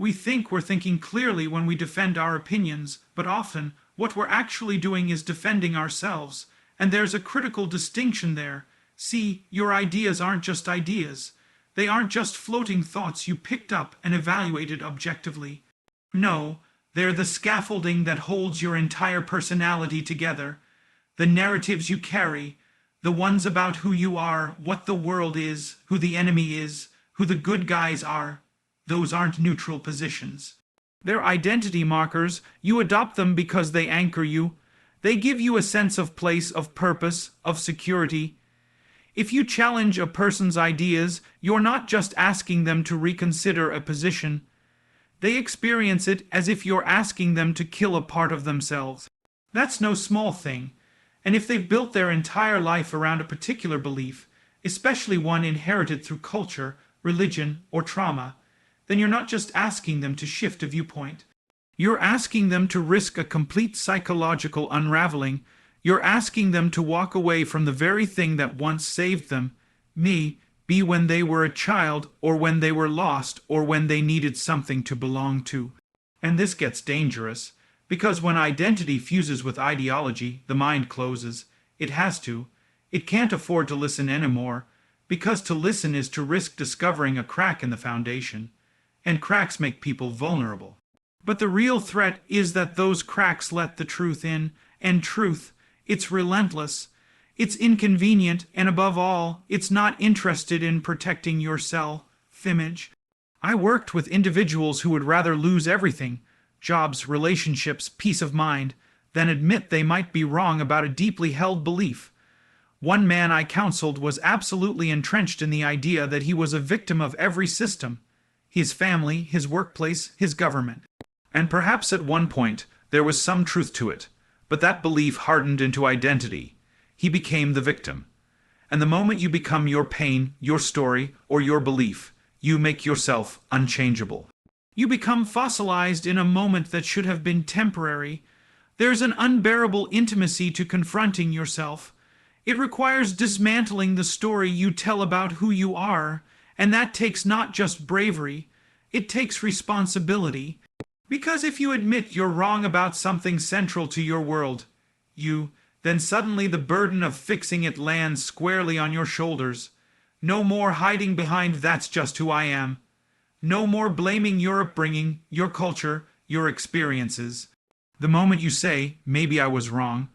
We think we're thinking clearly when we defend our opinions, but often what we're actually doing is defending ourselves. And there's a critical distinction there. See, your ideas aren't just ideas. They aren't just floating thoughts you picked up and evaluated objectively. No, they're the scaffolding that holds your entire personality together. The narratives you carry, the ones about who you are, what the world is, who the enemy is, who the good guys are. Those aren't neutral positions. They're identity markers. You adopt them because they anchor you. They give you a sense of place, of purpose, of security. If you challenge a person's ideas, you're not just asking them to reconsider a position. They experience it as if you're asking them to kill a part of themselves. That's no small thing. And if they've built their entire life around a particular belief, especially one inherited through culture, religion, or trauma, then you're not just asking them to shift a viewpoint. You're asking them to risk a complete psychological unraveling. You're asking them to walk away from the very thing that once saved them, be when they were a child, or when they were lost, or when they needed something to belong to. And this gets dangerous, because when identity fuses with ideology, the mind closes. It has to. It can't afford to listen anymore, because to listen is to risk discovering a crack in the foundation. And cracks make people vulnerable. But the real threat is that those cracks let the truth in, and truth, it's relentless, it's inconvenient, and above all, it's not interested in protecting your self-image. I worked with individuals who would rather lose everything, jobs, relationships, peace of mind, than admit they might be wrong about a deeply held belief. One man I counseled was absolutely entrenched in the idea that he was a victim of every system. His family, his workplace, his government. And perhaps at one point there was some truth to it, but that belief hardened into identity. He became the victim. And the moment you become your pain, your story, or your belief, you make yourself unchangeable. You become fossilized in a moment that should have been temporary. There's an unbearable intimacy to confronting yourself. It requires dismantling the story you tell about who you are. And that takes not just bravery, it takes responsibility. Because if you admit you're wrong about something central to your world, then suddenly the burden of fixing it lands squarely on your shoulders. No more hiding behind "that's just who I am." No more blaming your upbringing, your culture, your experiences. The moment you say, "maybe I was wrong,"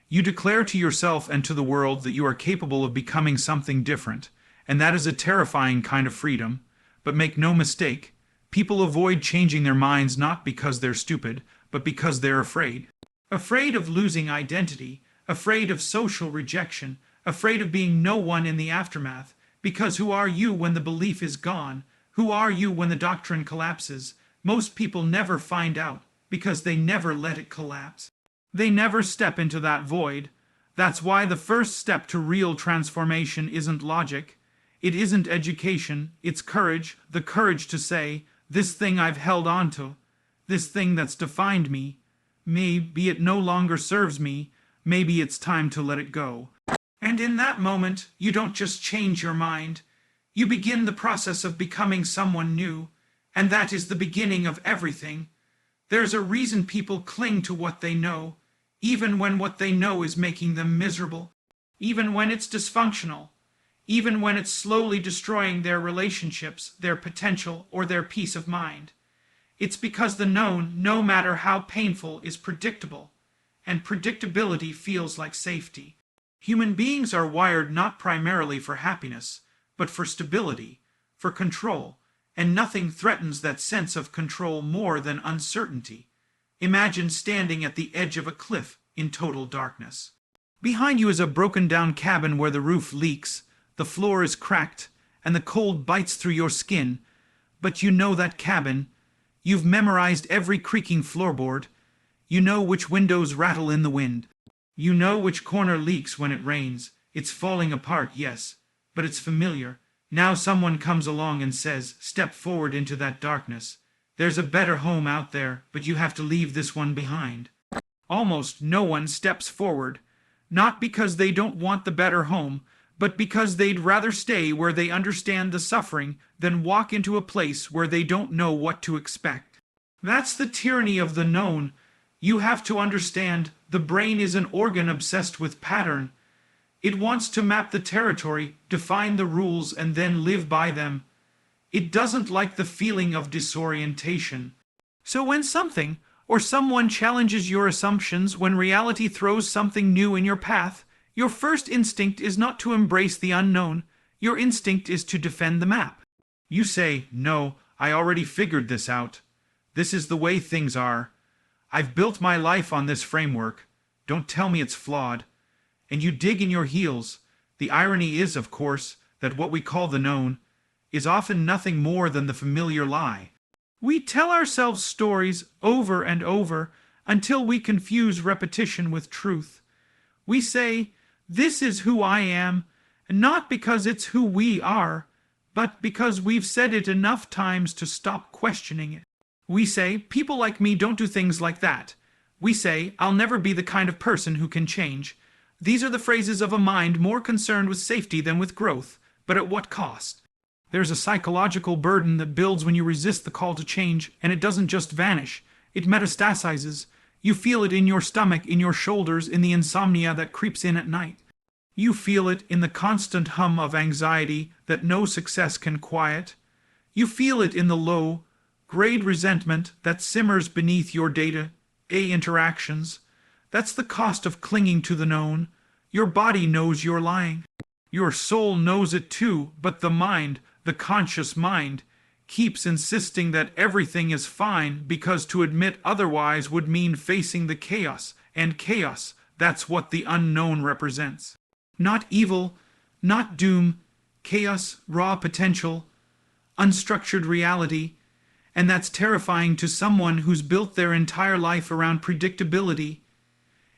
you declare to yourself and to the world that you are capable of becoming something different. And that is a terrifying kind of freedom. But make no mistake, people avoid changing their minds not because they're stupid, but because they're afraid. Afraid of losing identity, afraid of social rejection, afraid of being no one in the aftermath. Because who are you when the belief is gone? Who are you when the doctrine collapses? Most people never find out, because they never let it collapse. They never step into that void. That's why the first step to real transformation isn't logic. It isn't education, it's courage, the courage to say, this thing I've held on to, this thing that's defined me, maybe it no longer serves me, maybe it's time to let it go. And in that moment, you don't just change your mind, you begin the process of becoming someone new, and that is the beginning of everything. There's a reason people cling to what they know, even when what they know is making them miserable, even when it's dysfunctional. Even when it's slowly destroying their relationships, their potential, or their peace of mind. It's because the known, no matter how painful, is predictable, and predictability feels like safety. Human beings are wired not primarily for happiness, but for stability, for control, and nothing threatens that sense of control more than uncertainty. Imagine standing at the edge of a cliff in total darkness. Behind you is a broken-down cabin where the roof leaks. The floor is cracked, and the cold bites through your skin. But you know that cabin. You've memorized every creaking floorboard. You know which windows rattle in the wind. You know which corner leaks when it rains. It's falling apart, yes, but it's familiar. Now someone comes along and says, "Step forward into that darkness. There's a better home out there, but you have to leave this one behind." Almost no one steps forward, not because they don't want the better home, but because they'd rather stay where they understand the suffering than walk into a place where they don't know what to expect. That's the tyranny of the known. You have to understand the brain is an organ obsessed with pattern. It wants to map the territory, define the rules, and then live by them. It doesn't like the feeling of disorientation. So when something or someone challenges your assumptions, when reality throws something new in your path, your first instinct is not to embrace the unknown. Your instinct is to defend the map. You say, "No, I already figured this out. This is the way things are. I've built my life on this framework. Don't tell me it's flawed." And you dig in your heels. The irony is, of course, that what we call the known is often nothing more than the familiar lie. We tell ourselves stories over and over until we confuse repetition with truth. We say, "This is who I am," not because it's who we are, but because we've said it enough times to stop questioning it. We say, "People like me don't do things like that." We say, "I'll never be the kind of person who can change." These are the phrases of a mind more concerned with safety than with growth, but at what cost? There's a psychological burden that builds when you resist the call to change, and it doesn't just vanish, it metastasizes. You feel it in your stomach, in your shoulders, in the insomnia that creeps in at night. You feel it in the constant hum of anxiety that no success can quiet. You feel it in the low-grade resentment that simmers beneath your day-to-day interactions. That's the cost of clinging to the known. Your body knows you're lying. Your soul knows it too, but the mind, the conscious mind, keeps insisting that everything is fine because to admit otherwise would mean facing the chaos, and chaos, that's what the unknown represents. Not evil, not doom, chaos, raw potential, unstructured reality, and that's terrifying to someone who's built their entire life around predictability,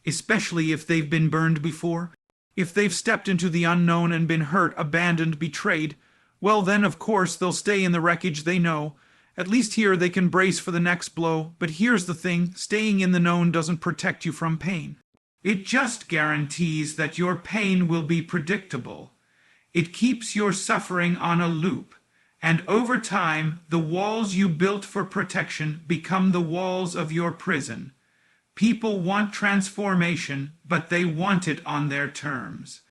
especially if they've been burned before. If they've stepped into the unknown and been hurt, abandoned, betrayed, well then of course they'll stay in the wreckage they know. At least here they can brace for the next blow, but here's the thing, staying in the known doesn't protect you from pain. It just guarantees that your pain will be predictable. It keeps your suffering on a loop, and over time the walls you built for protection become the walls of your prison. People want transformation, but they want it on their terms.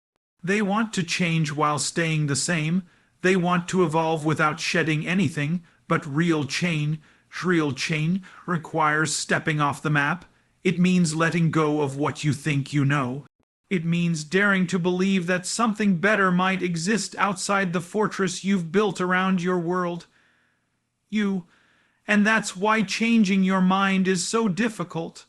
They want to change while staying the same. They want to evolve without shedding anything, but real change requires stepping off the map. It means letting go of what you think you know. It means daring to believe that something better might exist outside the fortress you've built around your world. And that's why changing your mind is so difficult.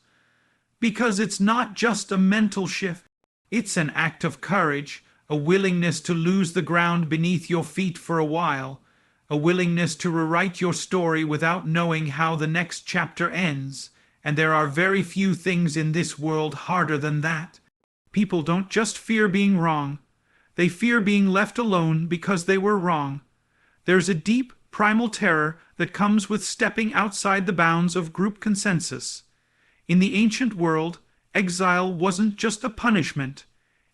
Because it's not just a mental shift. It's an act of courage, a willingness to lose the ground beneath your feet for a while, a willingness to rewrite your story without knowing how the next chapter ends. And there are very few things in this world harder than that. People don't just fear being wrong. They fear being left alone because they were wrong. There's a deep, primal terror that comes with stepping outside the bounds of group consensus. In the ancient world, exile wasn't just a punishment,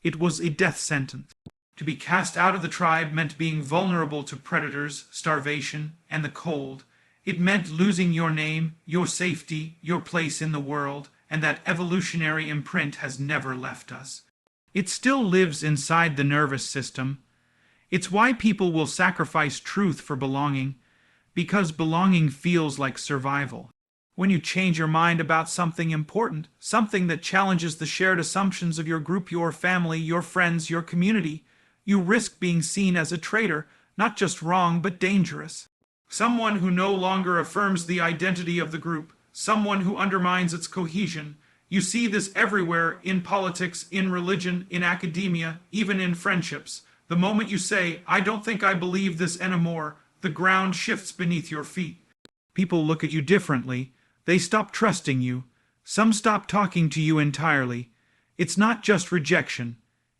it was a death sentence. To be cast out of the tribe meant being vulnerable to predators, starvation, and the cold. It meant losing your name, your safety, your place in the world, and that evolutionary imprint has never left us. It still lives inside the nervous system. It's why people will sacrifice truth for belonging, because belonging feels like survival. When you change your mind about something important, something that challenges the shared assumptions of your group, your family, your friends, your community, you risk being seen as a traitor, not just wrong, but dangerous. Someone who no longer affirms the identity of the group, someone who undermines its cohesion. You see this everywhere, in politics, in religion, in academia, even in friendships. The moment you say, "I don't think I believe this anymore," the ground shifts beneath your feet. People look at you differently. They stop trusting you. Some stop talking to you entirely. It's not just rejection.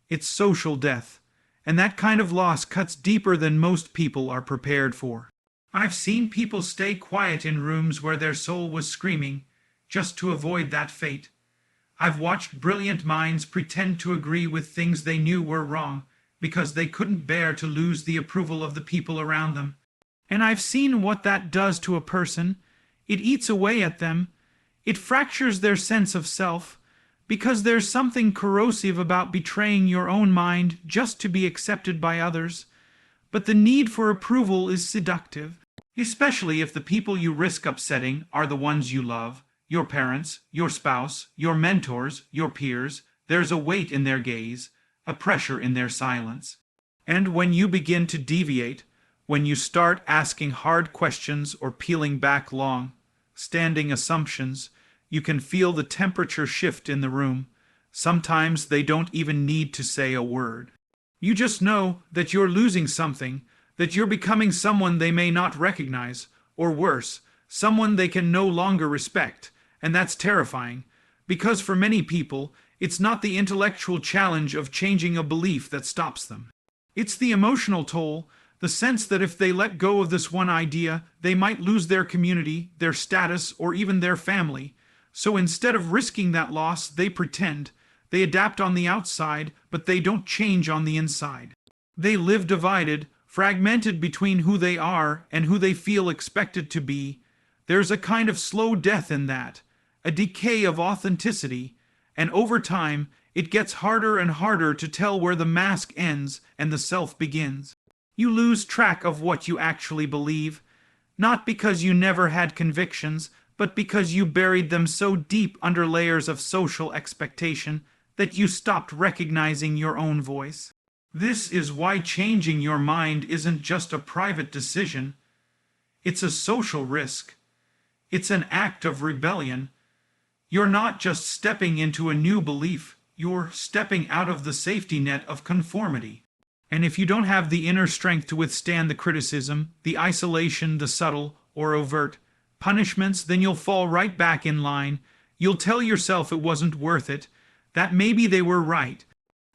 It's social death. And that kind of loss cuts deeper than most people are prepared for. I've seen people stay quiet in rooms where their soul was screaming, just to avoid that fate. I've watched brilliant minds pretend to agree with things they knew were wrong, because they couldn't bear to lose the approval of the people around them. And I've seen what that does to a person. It eats away at them. It fractures their sense of self, because there's something corrosive about betraying your own mind just to be accepted by others. But the need for approval is seductive, especially if the people you risk upsetting are the ones you love, your parents, your spouse, your mentors, your peers. There's a weight in their gaze, a pressure in their silence. And when you begin to deviate, when you start asking hard questions or peeling back long-standing assumptions, you can feel the temperature shift in the room. Sometimes they don't even need to say a word. You just know that you're losing something, that you're becoming someone they may not recognize, or worse, someone they can no longer respect, and that's terrifying, because for many people, it's not the intellectual challenge of changing a belief that stops them. It's the emotional toll, the sense that if they let go of this one idea, they might lose their community, their status, or even their family. So instead of risking that loss, they pretend. They adapt on the outside, but they don't change on the inside. They live divided, fragmented between who they are and who they feel expected to be. There's a kind of slow death in that, a decay of authenticity, and over time, it gets harder and harder to tell where the mask ends and the self begins. You lose track of what you actually believe, not because you never had convictions, but because you buried them so deep under layers of social expectation that you stopped recognizing your own voice. This is why changing your mind isn't just a private decision. It's a social risk. It's an act of rebellion. You're not just stepping into a new belief, you're stepping out of the safety net of conformity. And if you don't have the inner strength to withstand the criticism, the isolation, the subtle or overt punishments, then you'll fall right back in line. You'll tell yourself it wasn't worth it, that maybe they were right,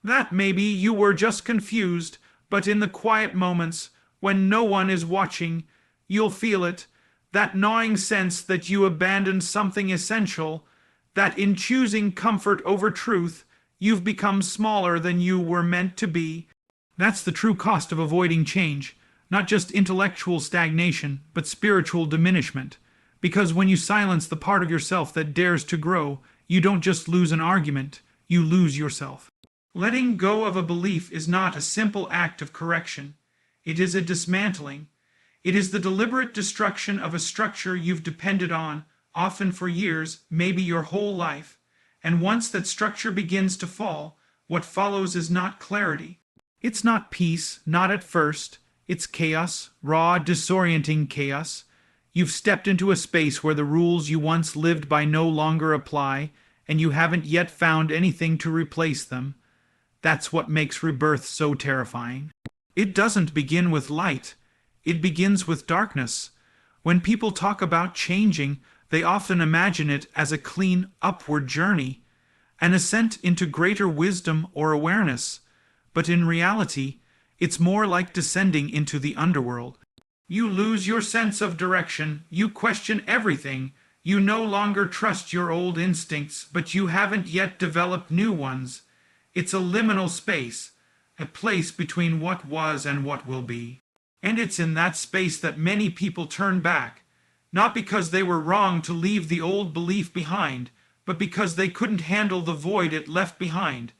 that maybe you were just confused, but in the quiet moments, when no one is watching, you'll feel it, that gnawing sense that you abandoned something essential, that in choosing comfort over truth, you've become smaller than you were meant to be. That's the true cost of avoiding change, not just intellectual stagnation, but spiritual diminishment. Because when you silence the part of yourself that dares to grow, you don't just lose an argument, you lose yourself. Letting go of a belief is not a simple act of correction. It is a dismantling. It is the deliberate destruction of a structure you've depended on, often for years, maybe your whole life. And once that structure begins to fall, what follows is not clarity. It's not peace, not at first. It's chaos, raw, disorienting chaos. You've stepped into a space where the rules you once lived by no longer apply, and you haven't yet found anything to replace them. That's what makes rebirth so terrifying. It doesn't begin with light. It begins with darkness. When people talk about changing, they often imagine it as a clean, upward journey, an ascent into greater wisdom or awareness. But in reality, it's more like descending into the underworld. You lose your sense of direction, you question everything, you no longer trust your old instincts, but you haven't yet developed new ones. It's a liminal space, a place between what was and what will be. And it's in that space that many people turn back, not because they were wrong to leave the old belief behind, but because they couldn't handle the void it left behind.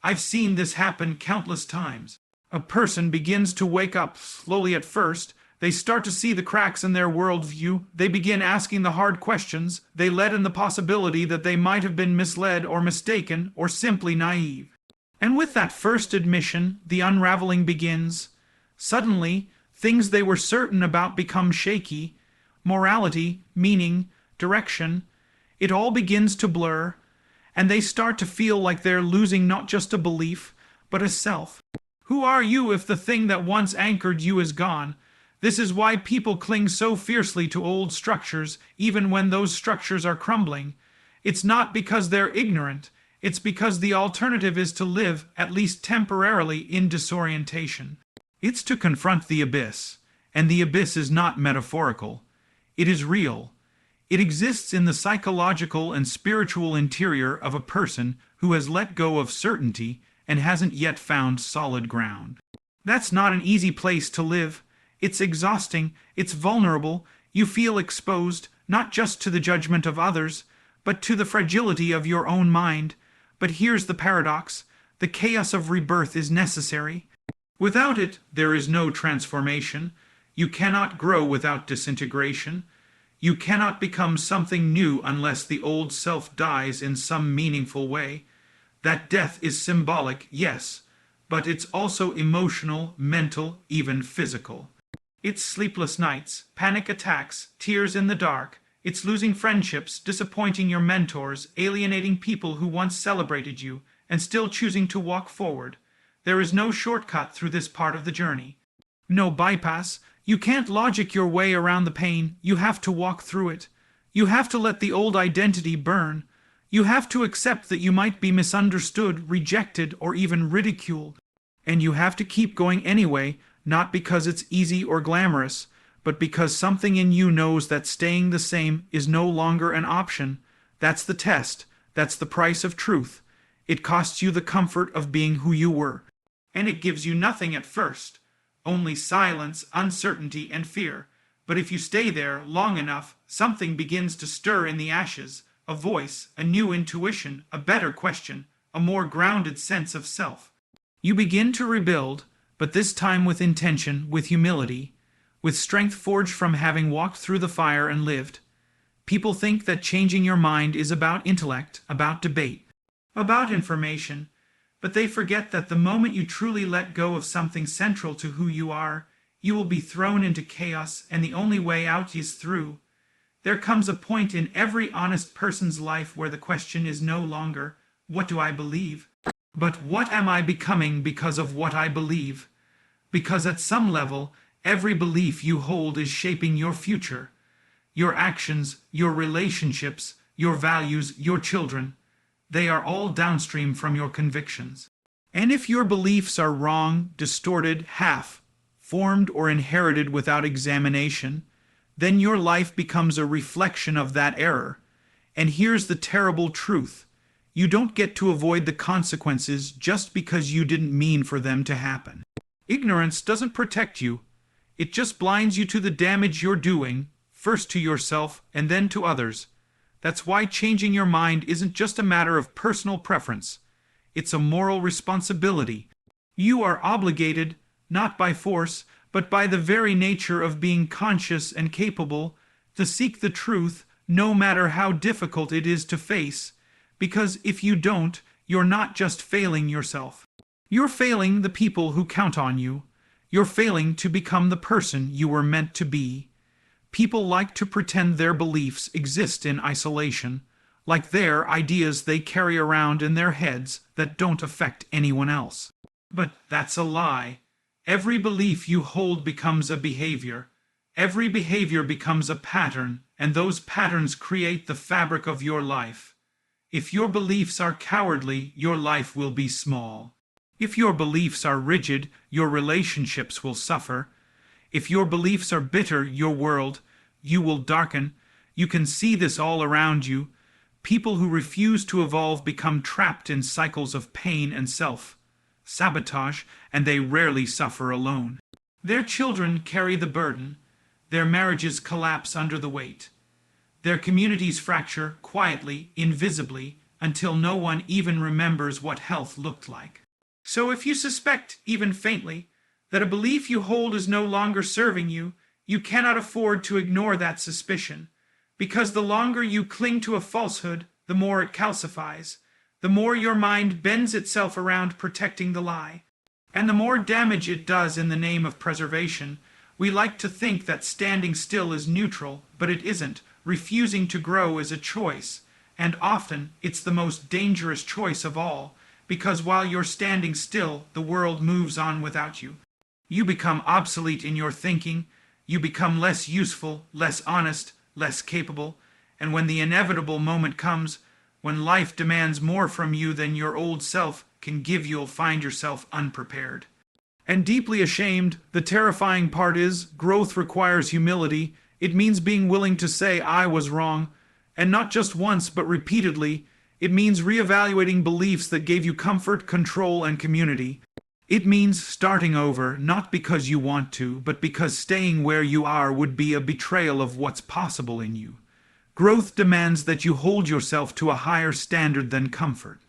I've seen this happen countless times. A person begins to wake up slowly at first. They start to see the cracks in their worldview. They begin asking the hard questions. They let in the possibility that they might have been misled or mistaken or simply naive. And with that first admission, the unraveling begins. Suddenly, things they were certain about become shaky. Morality, meaning, direction. It all begins to blur. And they start to feel like they're losing not just a belief, but a self. Who are you if the thing that once anchored you is gone? This is why people cling so fiercely to old structures, even when those structures are crumbling. It's not because they're ignorant. It's because the alternative is to live, at least temporarily, in disorientation. It's to confront the abyss. And the abyss is not metaphorical. It is real. It exists in the psychological and spiritual interior of a person who has let go of certainty and hasn't yet found solid ground. That's not an easy place to live. It's exhausting, it's vulnerable, you feel exposed, not just to the judgment of others, but to the fragility of your own mind. But here's the paradox: the chaos of rebirth is necessary. Without it, there is no transformation. You cannot grow without disintegration. You cannot become something new unless the old self dies in some meaningful way. That death is symbolic, yes, but it's also emotional, mental, even physical. It's sleepless nights, panic attacks, tears in the dark. It's losing friendships, disappointing your mentors, alienating people who once celebrated you, and still choosing to walk forward. There is no shortcut through this part of the journey. No bypass. You can't logic your way around the pain. You have to walk through it. You have to let the old identity burn. You have to accept that you might be misunderstood, rejected, or even ridiculed. And you have to keep going anyway, not because it's easy or glamorous, but because something in you knows that staying the same is no longer an option. That's the test. That's the price of truth. It costs you the comfort of being who you were. And it gives you nothing at first. Only silence, uncertainty, and fear. But if you stay there long enough, something begins to stir in the ashes. A voice, a new intuition, a better question, a more grounded sense of self. You begin to rebuild, but this time with intention, with humility, with strength forged from having walked through the fire and lived. People think that changing your mind is about intellect, about debate, about information, but they forget that the moment you truly let go of something central to who you are, you will be thrown into chaos, and the only way out is through. There comes a point in every honest person's life where the question is no longer, what do I believe? But what am I becoming because of what I believe? Because at some level, every belief you hold is shaping your future. Your actions, your relationships, your values, your children. They are all downstream from your convictions. And if your beliefs are wrong, distorted, half-formed, or inherited without examination, then your life becomes a reflection of that error. And here's the terrible truth. You don't get to avoid the consequences just because you didn't mean for them to happen. Ignorance doesn't protect you. It just blinds you to the damage you're doing, first to yourself and then to others. That's why changing your mind isn't just a matter of personal preference. It's a moral responsibility. You are obligated, not by force, but by the very nature of being conscious and capable, to seek the truth, no matter how difficult it is to face. Because if you don't, you're not just failing yourself. You're failing the people who count on you. You're failing to become the person you were meant to be. People like to pretend their beliefs exist in isolation, like they're ideas they carry around in their heads that don't affect anyone else. But that's a lie. Every belief you hold becomes a behavior. Every behavior becomes a pattern, and those patterns create the fabric of your life. If your beliefs are cowardly, your life will be small. If your beliefs are rigid, your relationships will suffer. If your beliefs are bitter, you will darken. You can see this all around you. People who refuse to evolve become trapped in cycles of pain and self-sabotage, and they rarely suffer alone. Their children carry the burden. Their marriages collapse under the weight. Their communities fracture quietly, invisibly, until no one even remembers what health looked like. So if you suspect, even faintly, that a belief you hold is no longer serving you, you cannot afford to ignore that suspicion, because the longer you cling to a falsehood, the more it calcifies, the more your mind bends itself around protecting the lie, and the more damage it does in the name of preservation. We like to think that standing still is neutral, but it isn't. Refusing to grow is a choice, and often it's the most dangerous choice of all, because while you're standing still, the world moves on without you. You become obsolete in your thinking, you become less useful, less honest, less capable, and when the inevitable moment comes, when life demands more from you than your old self can give, you'll find yourself unprepared. And deeply ashamed, the terrifying part is, growth requires humility. It means being willing to say, I was wrong, and not just once, but repeatedly. It means reevaluating beliefs that gave you comfort, control, and community. It means starting over, not because you want to, but because staying where you are would be a betrayal of what's possible in you. Growth demands that you hold yourself to a higher standard than comfort,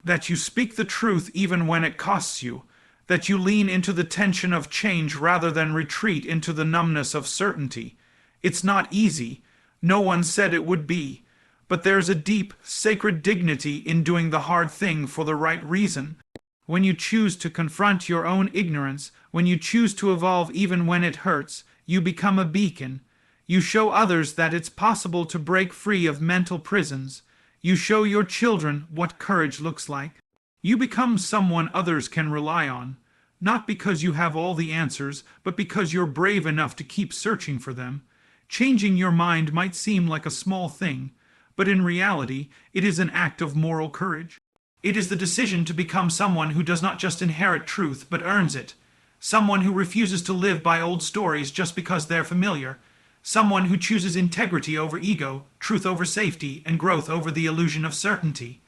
that you speak the truth even when it costs you, that you lean into the tension of change rather than retreat into the numbness of certainty. It's not easy. No one said it would be. But there's a deep, sacred dignity in doing the hard thing for the right reason. When you choose to confront your own ignorance, when you choose to evolve even when it hurts, you become a beacon. You show others that it's possible to break free of mental prisons. You show your children what courage looks like. You become someone others can rely on, not because you have all the answers, but because you're brave enough to keep searching for them. Changing your mind might seem like a small thing, but in reality, it is an act of moral courage. It is the decision to become someone who does not just inherit truth, but earns it. Someone who refuses to live by old stories just because they're familiar. Someone who chooses integrity over ego, truth over safety, and growth over the illusion of certainty.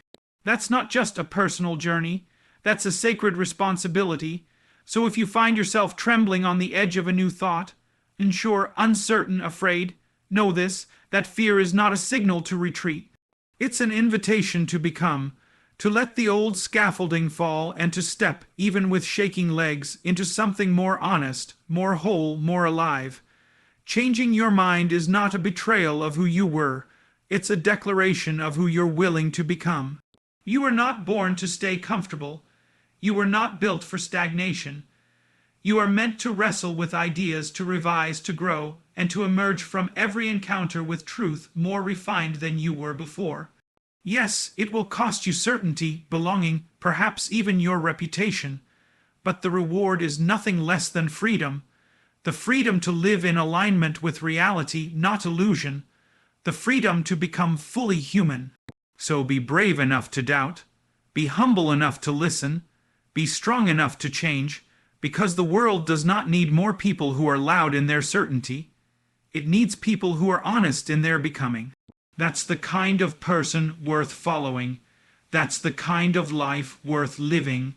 That's not just a personal journey. That's a sacred responsibility. So if you find yourself trembling on the edge of a new thought, unsure, uncertain, afraid, know this, that fear is not a signal to retreat. It's an invitation to become, to let the old scaffolding fall and to step, even with shaking legs, into something more honest, more whole, more alive. Changing your mind is not a betrayal of who you were. It's a declaration of who you're willing to become. You were not born to stay comfortable. You were not built for stagnation. You are meant to wrestle with ideas, to revise, to grow, and to emerge from every encounter with truth more refined than you were before. Yes, it will cost you certainty, belonging, perhaps even your reputation, but the reward is nothing less than freedom. The freedom to live in alignment with reality, not illusion. The freedom to become fully human. So be brave enough to doubt. Be humble enough to listen. Be strong enough to change, because the world does not need more people who are loud in their certainty. It needs people who are honest in their becoming. That's the kind of person worth following. That's the kind of life worth living.